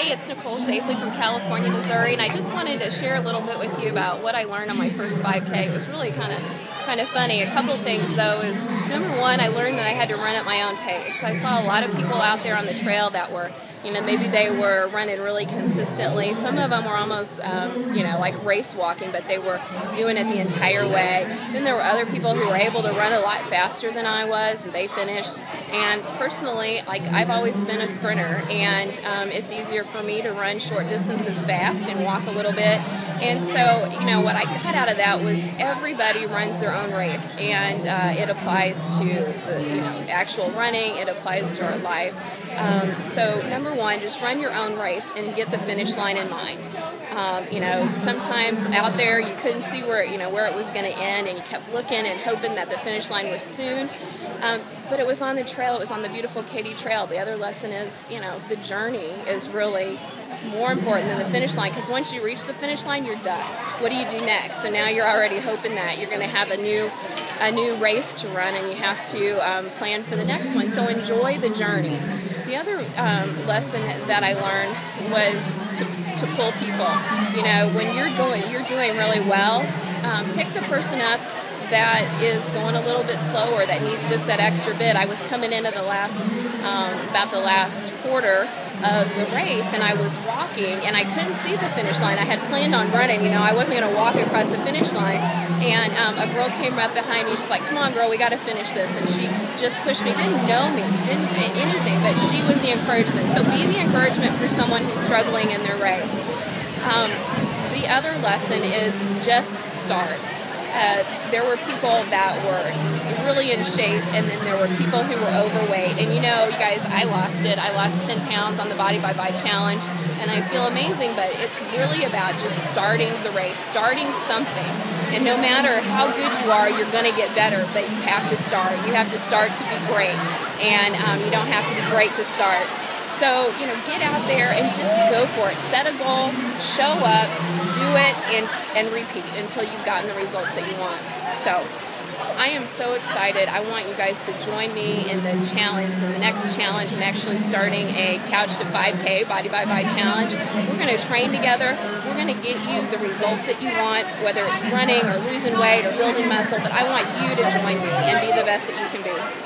Hey, it's Nicole Safely from California, Missouri, and I just wanted to share a little bit with you about what I learned on my first 5K. It was really kind of funny. A couple things though is, number one, I learned that I had to run at my own pace. I saw a lot of people out there on the trail that were, maybe they were running really consistently. Some of them were almost, like race walking, but they were doing it the entire way. Then there were other people who were able to run a lot faster than I was, and they finished. And personally, I've always been a sprinter, and it's easier for me to run short distances fast and walk a little bit. And so, what I got out of that was everybody runs their own race, and it applies to the, actual running. It applies to our life. So number one, just run your own race and get the finish line in mind. Sometimes out there you couldn't see where it was going to end, and you kept looking and hoping that the finish line was soon. But it was on the trail. It was on the beautiful Katy Trail. The other lesson is, the journey is really more important than the finish line, because once you reach the finish line, you're done. What do you do next? So now you're already hoping that you're going to have a new race to run, and you have to plan for the next one. So enjoy the journey. The other lesson that I learned was to pull people. When you're doing really well, pick the person up that is going a little bit slower, that needs just that extra bit. I was coming into about the last quarter of the race, and I was walking, and I couldn't see the finish line. I had planned on running, I wasn't going to walk across the finish line, and a girl came right behind me. She's like, "Come on, girl, we got to finish this," and she just pushed me. Didn't know me, didn't anything, but she was the encouragement. So be the encouragement for someone who's struggling in their race. The other lesson is just start. There were people that were really in shape, and then there were people who were overweight. And you guys, I lost it. I lost 10 pounds on the Body by Bite Challenge, and I feel amazing, but it's really about just starting the race, starting something. And no matter how good you are, you're going to get better, but you have to start. You have to start to be great, and you don't have to be great to start. So, get out there and just go for it. Set a goal, show up, do it, and repeat until you've gotten the results that you want. So, I am so excited. I want you guys to join me in the challenge. In the next challenge, I'm actually starting a Couch to 5K Body by Bite Challenge. We're going to train together. We're going to get you the results that you want, whether it's running or losing weight or building muscle, but I want you to join me and be the best that you can be.